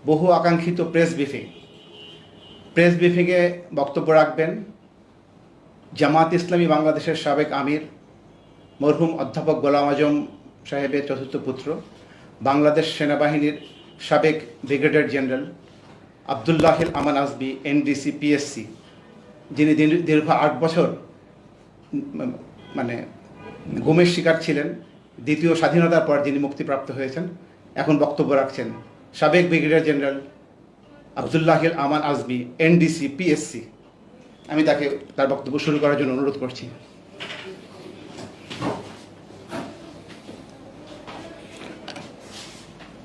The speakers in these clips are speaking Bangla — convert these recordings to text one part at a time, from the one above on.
বহু আকাঙ্ক্ষিত প্রেস ব্রিফিংয়ে বক্তব্য রাখবেন জামাত ইসলামী বাংলাদেশের সাবেক আমির মরহুম অধ্যাপক গোলাম আজম সাহেবের চতুর্থ পুত্র, বাংলাদেশ সেনাবাহিনীর সাবেক ব্রিগেডিয়ার জেনারেল আবদুল্লাহিল আমান আজমি, এনডিসি পিএসসি, যিনি দীর্ঘ ৮ বছর গুমের শিকার ছিলেন। দ্বিতীয় স্বাধীনতার পর যিনি মুক্তিপ্রাপ্ত হয়েছেন, এখন বক্তব্য রাখছেন সাবেক ব্রিগেডিয়ার জেনারেল আবদুল্লাহিল আমান আজমি, এনডিসি পিএসসি। আমি তার বক্তব্য শুরু করার জন্য অনুরোধ করছি।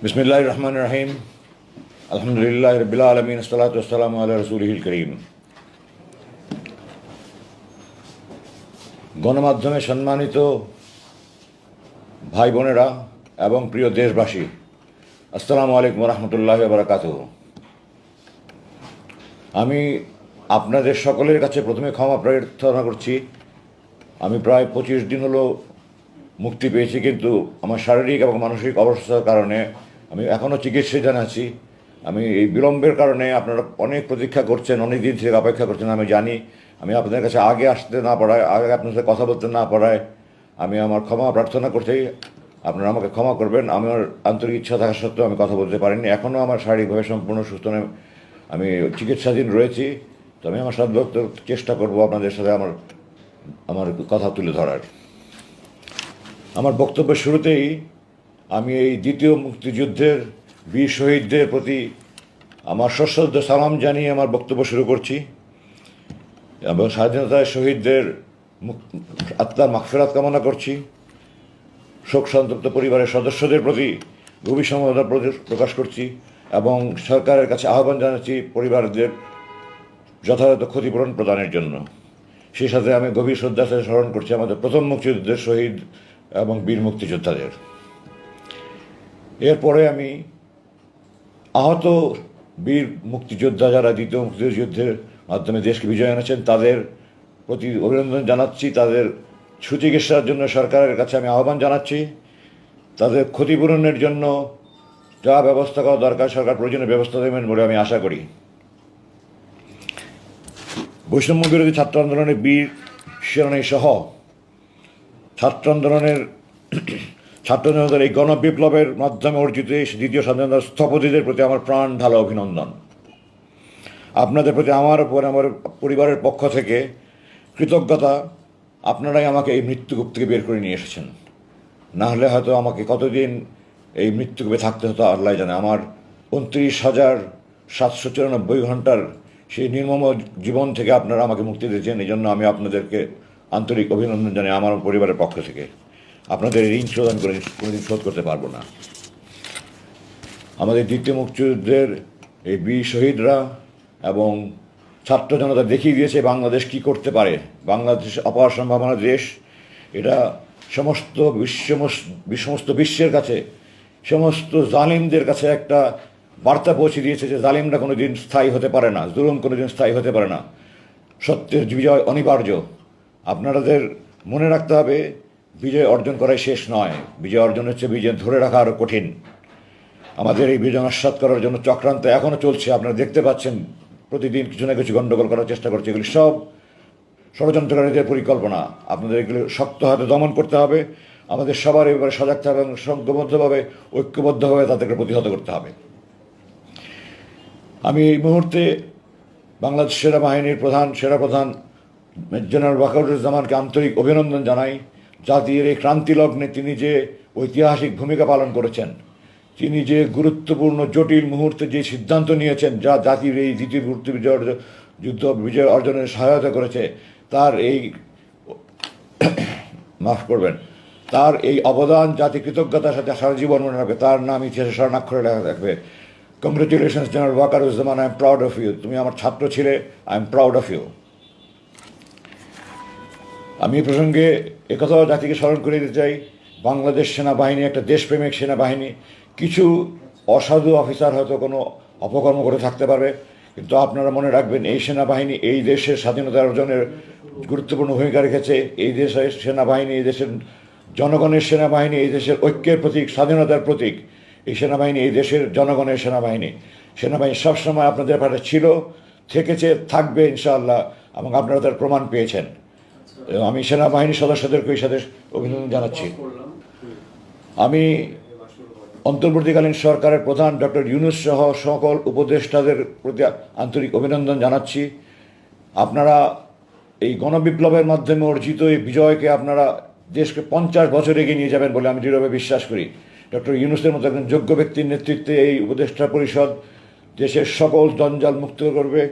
বিসমিল্লাহির রহমানির রহিম। আলহামদুলিল্লাহি রাব্বিল আলামিন, আসসালাতু ওয়াসসালামু আলা রাসূলিহিল কারীম। গণমাধ্যমে সম্মানিত ভাই বোনেরা এবং প্রিয় দেশবাসী, আসসালামু আলাইকুম ওয়া রাহমাতুল্লাহি ওয়া বারাকাতুহু। আমি আপনাদের সকলের কাছে প্রথমে ক্ষমা প্রার্থনা করছি। আমি প্রায় 25 দিন হলো মুক্তি পেয়েছি, কিন্তু আমার শারীরিক এবং মানসিক অবস্থার কারণে আমি এখনও চিকিৎসাধীন আছি। আমি এই বিলম্বের কারণে আপনারা অনেক প্রতীক্ষা করছেন, অনেক দিন থেকে অপেক্ষা করছেন। আমি জানি আমি আপনাদের কাছে আগে আসতে না পারায়, আগে আপনার সাথে কথা বলতে না পারায় আমি আমার ক্ষমা প্রার্থনা করছি। আপনারা আমাকে ক্ষমা করবেন। আমার আন্তরিক ইচ্ছা থাকা সত্ত্বেও আমি কথা বলতে পারিনি। এখনও আমার শারীরিকভাবে সম্পূর্ণ সুস্থ নয়, আমি চিকিৎসাধীন রয়েছি। তো আমি আমার সাধ্য চেষ্টা করব আপনাদের সাথে আমার কথা তুলে ধরার। আমার বক্তব্যের শুরুতেই আমি এই দ্বিতীয় মুক্তিযুদ্ধের বীর শহীদদের প্রতি আমার সশ্রদ্ধ সালাম জানিয়ে আমার বক্তব্য শুরু করছি এবং স্বাধীনতায় শহীদদের আত্মার মাগফিরাত কামনা করছি। শোক সন্তপ্ত পরিবারের সদস্যদের প্রতি গভীর সমবেদনা প্রকাশ করছি এবং সরকারের কাছে আহ্বান জানাচ্ছি পরিবারদের যথাযথ ক্ষতিপূরণ প্রদানের জন্য। সেই সাথে আমি গভীর শ্রদ্ধার সাথে স্মরণ করছি আমাদের প্রথম মুক্তিযুদ্ধের শহীদ এবং বীর মুক্তিযোদ্ধাদের। এরপরে আমি আহত বীর মুক্তিযোদ্ধা যারা দ্বিতীয় মুক্তিযুদ্ধের মাধ্যমে দেশকে বিজয় এনেছেন তাদের প্রতি অভিনন্দন জানাচ্ছি। তাদের সুচিকিৎসার জন্য সরকারের কাছে আমি আহ্বান জানাচ্ছি। তাদের ক্ষতিপূরণের জন্য যা ব্যবস্থা করা দরকার সরকার প্রয়োজনীয় ব্যবস্থা দেবেন বলে আমি আশা করি। বৈষম্য বিরোধী ছাত্র আন্দোলনের বীর শিরোনামী সহ ছাত্র জনতার এই গণবিপ্লবের মাধ্যমে অর্জিত দ্বিতীয় স্বাধীনতার স্থপতিদের প্রতি আমার প্রাণ ঢালা অভিনন্দন। আপনাদের প্রতি আমার পরিবারের পক্ষ থেকে কৃতজ্ঞতা। আপনারাই আমাকে এই মৃত্যুকূপ থেকে বের করে নিয়ে এসেছেন। না হলে হয়তো আমাকে কতদিন এই মৃত্যুকূপে থাকতে হতো আল্লাহ জানে। আমার 29,794 ঘন্টার সেই নির্মম জীবন থেকে আপনারা আমাকে মুক্তি দিয়েছেন। এই জন্য আমি আপনাদেরকে আন্তরিক অভিনন্দন জানাই আমার পরিবারের পক্ষ থেকে। আপনাদের ঋণ শোধন করে কোনোদিন শোধ করতে পারবো না। আমাদের দ্বিতীয় মুক্তিযুদ্ধের এই বীর শহীদরা এবং ছাত্র জনতা দেখিয়ে দিয়েছে বাংলাদেশ কি করতে পারে। বাংলাদেশ অপার সম্ভাবনার দেশ। এটা সমস্ত বিশ্বের কাছে, সমস্ত জালিমদের কাছে একটা বার্তা পৌঁছে দিয়েছে যে জালিমরা কোনোদিন স্থায়ী হতে পারে না, জুলুম কোনোদিন স্থায়ী হতে পারে না। সত্যের বিজয় অনিবার্য। আপনাদের মনে রাখতে হবে, বিজয় অর্জন করাই শেষ নয়। বিজয় অর্জন হচ্ছে বিজয় ধরে রাখা আরও কঠিন। আমাদের এই বিজয় নস্যাৎ করার জন্য চক্রান্ত এখনও চলছে। আপনারা দেখতে পাচ্ছেন প্রতিদিন কিছু না কিছু গণ্ডগোল করার চেষ্টা করছে। এগুলি সব ষড়যন্ত্রকারীদের পরিকল্পনা। আপনাদের এগুলো শক্ত হাতে দমন করতে হবে। আমাদের সবার এবারে সজাগ থাকা এবং সংঘবদ্ধভাবে ঐক্যবদ্ধভাবে তাদেরকে প্রতিহত করতে হবে। আমি এই মুহূর্তে বাংলাদেশ সেনাবাহিনীর সেনাপ্রধান জেনারেল ওয়াকারুজ্জামানকে আন্তরিক অভিনন্দন জানাই। জাতির এই ক্রান্তি লগ্নে তিনি যে ঐতিহাসিক ভূমিকা পালন করেছেন, তিনি যে গুরুত্বপূর্ণ জটিল মুহূর্তে যে সিদ্ধান্ত নিয়েছেন যা জাতির এই দ্বিতীয় বিজয় অর্জনের সহায়তা করেছে, তার এই অবদান জাতি কৃতজ্ঞতার সাথে সারা জীবন মনে রাখবে। তার নাম ইতিহাসে স্বর্ণাক্ষরে লেখা থাকবে। Congratulations general Wakeruzzaman, I am proud of you. তুমি আমার ছাত্র ছিলে, I am proud of you. আমি এই প্রসঙ্গে একথাও জাতিকে স্মরণ করে দিতে চাই, বাংলাদেশ সেনাবাহিনী একটা দেশপ্রেমিক সেনাবাহিনী। কিছু অসাধু অফিসার হয়তো কোনো অপকর্ম করে থাকতে পারবে, কিন্তু আপনারা মনে রাখবেন এই সেনাবাহিনী এই দেশের স্বাধীনতা অর্জনের গুরুত্বপূর্ণ ভূমিকা রেখেছে। এই দেশের সেনাবাহিনী, এই দেশের জনগণের সেনাবাহিনী, এই দেশের ঐক্যের প্রতীক, স্বাধীনতার প্রতীক। এই সেনাবাহিনী এই দেশের জনগণের সেনাবাহিনী। সেনাবাহিনী সবসময় আপনাদের পাশে ছিল, থেকেছে, থাকবে ইনশাআল্লাহ, এবং আপনারা তার প্রমাণ পেয়েছেন। এবং আমি সেনাবাহিনীর সদস্যদেরকে এই সাথে অভিনন্দন জানাচ্ছি। আমি অন্তর্বর্তীকালীন সরকারের প্রধান ডক্টর ইউনূস সহ সকল উপদেষ্টাদের প্রতি আন্তরিক অভিনন্দন জানাচ্ছি। আপনারা এই গণবিপ্লবের মাধ্যমে অর্জিত এই বিজয়কে আপনারা দেশকে 50 বছর এগিয়ে নিয়ে যাবেন বলে আমি দৃঢ়ভাবে বিশ্বাস করি। ডক্টর ইউনূসের মতো একজন যোগ্য ব্যক্তির নেতৃত্বে এই উপদেষ্টা পরিষদ দেশের সকল জঞ্জাল মুক্ত করবে।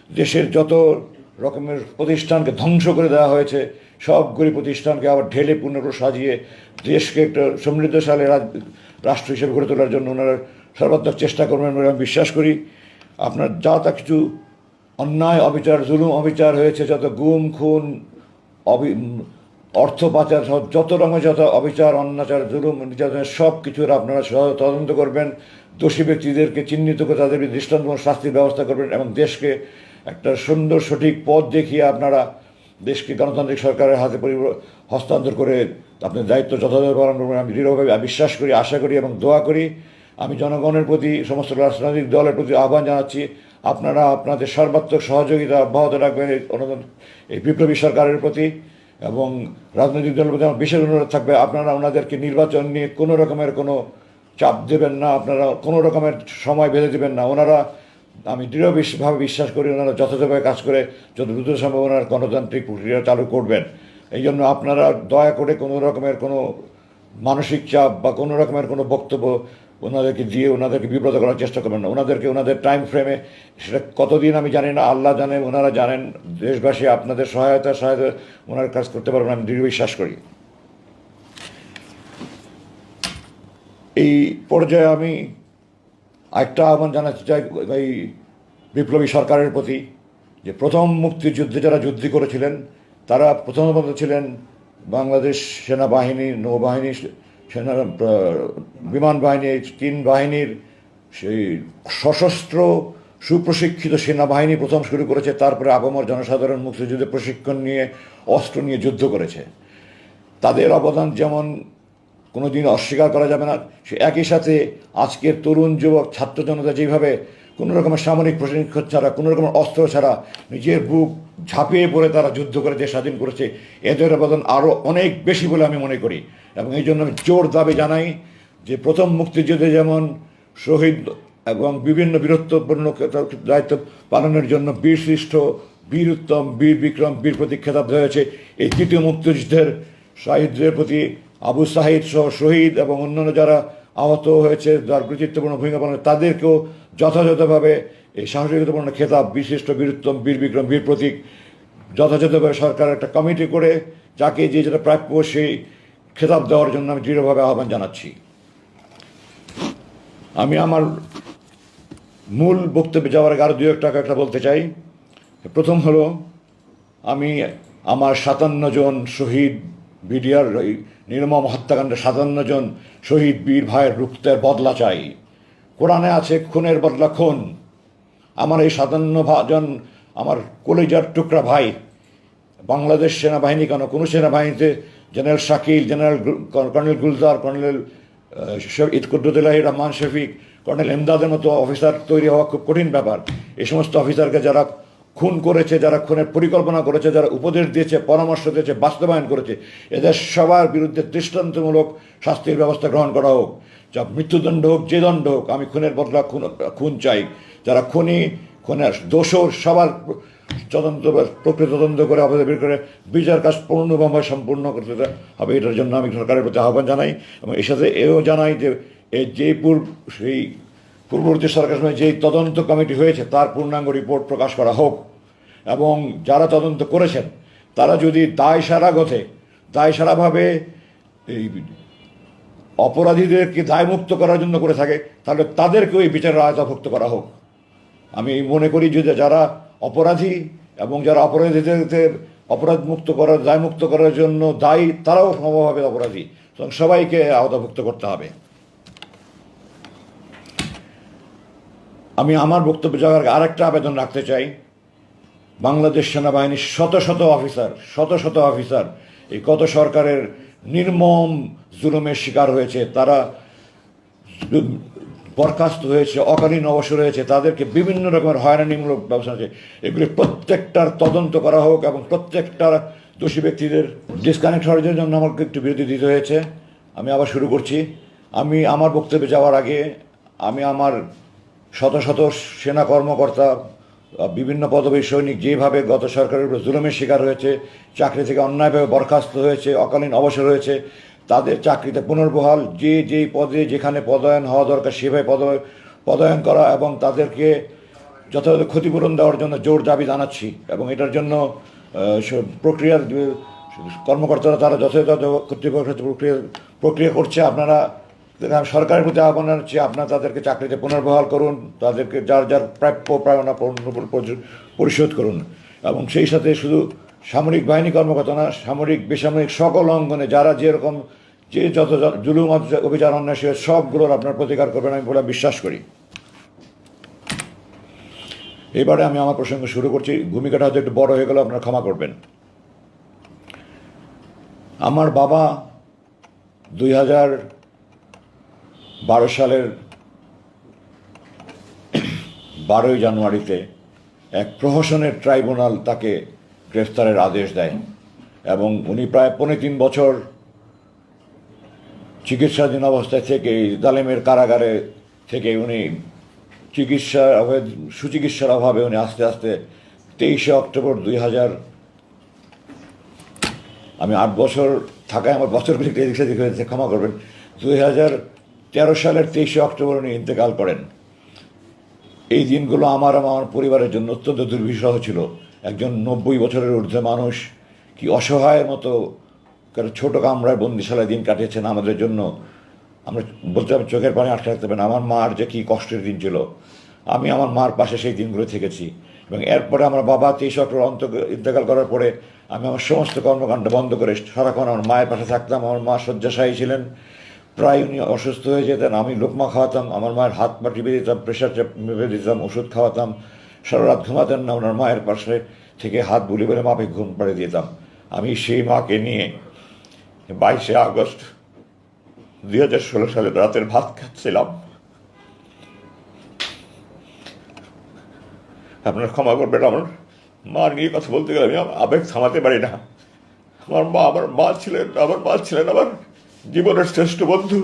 দেশের যত রকমের প্রতিষ্ঠানকে ধ্বংস করে দেওয়া হয়েছে সবগুলি প্রতিষ্ঠানকে আবার ঢেলে পুনর সাজিয়ে দেশকে একটা সমৃদ্ধশালী রাষ্ট্র হিসেবে গড়ে তোলার জন্য ওনারা সর্বাত্মক চেষ্টা করবেন বলে আমি বিশ্বাস করি। আপনার যা তা কিছু অন্যায় অবিচার, জুলুম অবিচার হয়েছে, যত গুম খুন, অর্থ পাচার সহ যত রকমের যত অবিচার, অন্যাচার, জুলুম, নির্যাতনের সব কিছুর আপনারা তদন্ত করবেন, দোষী ব্যক্তিদেরকে চিহ্নিত করে তাদের দৃষ্টান্তমূলক শাস্তির ব্যবস্থা করবেন এবং দেশকে একটা সুন্দর সঠিক পথ দেখিয়ে আপনারা দেশকে গণতান্ত্রিক সরকারের হাতে হস্তান্তর করে আপনার দায়িত্ব যথাযথ পালন করবেন আমি দৃঢ়ভাবে বিশ্বাস করি, আশা করি এবং দোয়া করি। আমি জনগণের প্রতি, সমস্ত রাজনৈতিক দলের প্রতি আহ্বান জানাচ্ছি, আপনারা আপনাদের সর্বাত্মক সহযোগিতা অব্যাহত রাখবেন এই বিপ্লবী সরকারের প্রতি, এবং রাজনৈতিক দলের প্রতি আমার বিশেষ অনুরোধ থাকবে আপনারা ওনাদেরকে নির্বাচন নিয়ে কোনো রকমের কোনো চাপ দেবেন না, আপনারা কোনো রকমের সময় বেঁধে দেবেন না। ওনারা, আমি দৃঢ়ভাবে বিশ্বাস করি ওনারা যথাযথভাবে কাজ করে যত দ্রুত সম্ভব ওনারা গণতান্ত্রিক প্রক্রিয়া চালু করবেন। এই জন্য আপনারা দয়া করে কোনো রকমের কোনো মানসিক চাপ বা কোনো রকমের কোনো বক্তব্য ওনাদেরকে দিয়ে ওনাদেরকে বিব্রত করার চেষ্টা করবেন না। ওনাদেরকে ওনাদের টাইম ফ্রেমে, সেটা কতদিন আমি জানি না, আল্লাহ জানেন, ওনারা জানেন, দেশবাসী আপনাদের সহায়তা ওনার কাজ করতে পারবেন আমি দৃঢ় বিশ্বাস করি। এই পর্যায়ে আমি একটা আহ্বান জানাতে চাই এই বিপ্লবী সরকারের প্রতি, যে প্রথম মুক্তিযুদ্ধে যারা যুদ্ধ করেছিলেন তারা প্রথমত ছিলেন বাংলাদেশ সেনাবাহিনী, নৌবাহিনী, বিমান বাহিনী, এই 3 বাহিনীর সেই সশস্ত্র সুপ্রশিক্ষিত সেনাবাহিনী প্রথম শুরু করেছে, তারপরে আপামর জনসাধারণ মুক্তিযুদ্ধে প্রশিক্ষণ নিয়ে অস্ত্র নিয়ে যুদ্ধ করেছে। তাদের অবদান যেমন কোনো দিন অস্বীকার করা যাবে না, সে একই সাথে আজকের তরুণ যুবক ছাত্র জনতা যেভাবে কোনো রকমের সামরিক প্রশিক্ষণ ছাড়া, কোনো রকমের অস্ত্র ছাড়া নিজের বুক ঝাঁপিয়ে পড়ে তারা যুদ্ধ করে দেশ স্বাধীন করেছে, এদের অবদান আরও অনেক বেশি বলে আমি মনে করি। এবং এই জন্য আমি জোর দাবি জানাই যে প্রথম মুক্তিযুদ্ধে যেমন শহীদ এবং বিভিন্ন বীরত্বপূর্ণ দায়িত্ব পালনের জন্য বীরশ্রেষ্ঠ, বীর উত্তম, বীর বিক্রম, বীর প্রতীক খেতাব হয়েছে, এই তৃতীয় মুক্তিযুদ্ধের শহীদদের প্রতি আবু সাহিদ সহ শহীদ এবং অন্যান্য যারা আহত হয়েছে, যার কৃতিত্বপূর্ণ ভূমিকা পালন, তাদেরকেও যথাযথভাবে এই সাহসিকতাপূর্ণ খেতাব, বিশিষ্ট, বীরুত্তম, বীর বিক্রম, বীর প্রতীক যথাযথভাবে সরকার একটা কমিটি করে যাকে যে যেটা প্রাপ্য সেই খেতাব দেওয়ার জন্য আমি দৃঢ়ভাবে আহ্বান জানাচ্ছি। আমি আমার মূল বক্তব্যে যাওয়ার আগে আরও 2-1 একটা বলতে চাই। প্রথম হলো, আমি আমার 57 জন শহীদ বিডিআর নির্মম হত্যাকাণ্ডে 57 জন শহীদ বীর ভাইয়ের রক্তের বদলা চাই। কোরআনে আছে খুনের বদলা খুন। আমার এই 57 জন আমার কলিজার টুকরা ভাই, বাংলাদেশ সেনাবাহিনী কেন, কোনো সেনাবাহিনীতে general Shakil, general colonel Gulzar, colonel কুদ্দুতুল্লাহি রহমান শফিক, কর্নেল এমদাদের মতো অফিসার তৈরি হওয়া খুব কঠিন ব্যাপার। এই সমস্ত অফিসারকে যারা খুন করেছে, যারা খুনের পরিকল্পনা করেছে, যারা উপদেশ দিয়েছে, পরামর্শ দিয়েছে, বাস্তবায়ন করেছে, এদের সবার বিরুদ্ধে দৃষ্টান্তমূলক শাস্তির ব্যবস্থা গ্রহণ করা হোক। যা মৃত্যুদণ্ড হোক, যে দণ্ড হোক, আমি খুনের বদলা খুন চাই। যারা খুনের দোষর সবার প্রকৃত তদন্ত করে অপরাধ বের করে বিচার কাজ পূর্ণভাবে সম্পূর্ণ করতে হবে। এটার জন্য আমি সরকারের প্রতি আহ্বান জানাই এবং এর সাথে এও জানাই যে এই যে সেই পূর্ববর্তী সরকারের সময় যেই তদন্ত কমিটি হয়েছে তার পূর্ণাঙ্গ রিপোর্ট প্রকাশ করা হোক, এবং যারা তদন্ত করেছেন তারা যদি দায়সারাভাবে এই অপরাধীদেরকে দায়মুক্ত করার জন্য করে থাকে, তাহলে তাদেরকেও এই বিচারের আওতাভুক্ত করা হোক। আমি মনে করি যে যারা অপরাধী এবং যারা অপরাধীদের অপরাধমুক্ত করার, দায়মুক্ত করার জন্য দায়ী, তারাও সমভাবে অপরাধী, এবং সবাইকে আওতাভুক্ত করতে হবে। আমি আমার বক্তব্য যাওয়ার আরেকটা আবেদন রাখতে চাই। বাংলাদেশ সেনাবাহিনীর শত শত অফিসার এই গত সরকারের নির্মম জুলুমের শিকার হয়েছে। তারা বরখাস্ত হয়েছে, অকালীন অবসর হয়েছে, তাদেরকে বিভিন্ন রকমের হয়রানিমূলক ব্যবস্থা আছে, এগুলি প্রত্যেকটার তদন্ত করা হোক এবং প্রত্যেকটা দোষী ব্যক্তিদের ডিসকানেক্ট হওয়ার জন্য আমাকে একটু বিরতি দিতে হয়েছে। আমি আবার শুরু করছি। আমি আমার বক্তব্যে যাওয়ার আগে আমি আমার শত শত সেনা কর্মকর্তা, বিভিন্ন পদবীর সৈনিক যেভাবে গত সরকারের উপর জুলুমের শিকার হয়েছে, চাকরি থেকে অন্যায়ভাবে বরখাস্ত হয়েছে, অকালীন অবসর হয়েছে, তাদের চাকরিতে পুনর্বহাল, যেই পদে যেখানে পদায়ন হওয়া দরকার সেভাবে পদায়ন করা এবং তাদেরকে যথাযথ ক্ষতিপূরণ দেওয়ার জন্য জোর দাবি জানাচ্ছি। এবং এটার জন্য প্রক্রিয়ার কর্মকর্তারা তারা যথাযথ কর্তৃপক্ষের প্রক্রিয়া করছে। আপনারা সরকারের প্রতি আহ্বান জানাচ্ছি, আপনারা তাদেরকে চাকরিতে পুনর্বহাল করুন, তাদেরকে যার যার প্রাপ্য পাওনা পরিশোধ করুন। এবং সেই সাথে শুধু সামরিক বাহিনী কর্মকর্তা না, সামরিক বেসামরিক সকল অঙ্গনে যারা যেরকম যত জুলুম অভিযান অন্যায় সবগুলোর আপনার প্রতিকার করবেন আমি বলে বিশ্বাস করি। এবারে আমি আমার প্রসঙ্গ শুরু করছি। ভূমিকাটা হয়তো একটু বড় হয়ে গেল, আপনারা ক্ষমা করবেন। আমার বাবা 2012 সালের 12ই জানুয়ারিতে এক প্রহসনের ট্রাইব্যুনাল তাকে গ্রেফতারের আদেশ দেয় এবং উনি প্রায় 3.5 বছর চিকিৎসাধীন অবস্থায় থেকে জালেমের কারাগারে থেকে উনি সুচিকিৎসার অভাবে উনি আস্তে আস্তে 23শে অক্টোবর 2000, আমি 8 বছর থাকায় আমার বছরগুলি এদিক সেদিক হয়েছে, ক্ষমা করবেন, 2013 সালের 23শে অক্টোবর উনি ইন্তেকাল করেন। এই দিনগুলো আমার পরিবারের জন্য অত্যন্ত দুর্বিষহ ছিল। একজন 90 বছরের ঊর্ধ্বে মানুষ কি অসহায়ের মতো ছোট কামরায় বন্দিশালায় দিন কাটিয়েছেন আমাদের জন্য। আমরা বলতে হবে চোখের পানি আটকে রাখতে পারেন। আমার মার যে কি কষ্টের দিন ছিল, আমি আমার মার পাশে সেই দিনগুলো থেকেছি। এবং এরপরে আমার বাবা 23 অক্টোবর ইন্তেকাল করার পরে আমি আমার সমস্ত কর্মকাণ্ড বন্ধ করে সারাক্ষণ আমার মায়ের পাশে থাকতাম। আমার মা শয্যাশায়ী ছিলেন, প্রায় উনি অসুস্থ হয়ে যেতেন। আমি লোকমা খাওয়াতাম, আমার মায়ের হাত পা টিপে দিতাম, প্রেশার মেপে দিতাম, ওষুধ খাওয়াতাম। সারা রাত ঘুমাতেন না, ওনার মায়ের পাশে থেকে হাত বুলি বলে মাপে ঘুম পাড়িয়ে দিতাম। আমি সেই মাকে নিয়ে 22শে আগস্ট 2016 সালে রাতের ভাত খাচ্ছিলাম। আপনারা ক্ষমা করবেন, আমার মা নিয়ে কথা বলতে গেলে আমি আবেগ থামাতে পারি না। আমার মা ছিলেন আমার জীবনের শ্রেষ্ঠ বন্ধু।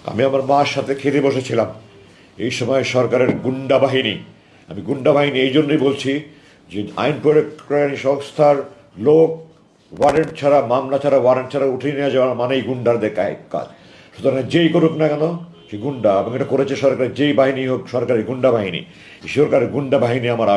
আমি আমার মার সাথে খেতে বসেছিলাম। এই সময় সরকারের গুন্ডা বাহিনী, আমি গুন্ডা বাহিনী এই জন্যই বলছি যে আইন প্রয়োগকারী সংস্থার লোক ওয়ারেন্ট ছাড়া, মামলা ছাড়া, ওয়ারেন্ট ছাড়া উঠিয়ে নিয়ে যাওয়া মানেই গুন্ডারদের কাজ। সুতরাং যেই করুক না কেন সে গুন্ডা, এবং এটা করেছে সরকারের যেই বাহিনী হোক, সরকারি গুন্ডা বাহিনী। সরকারের গুন্ডা বাহিনী আমার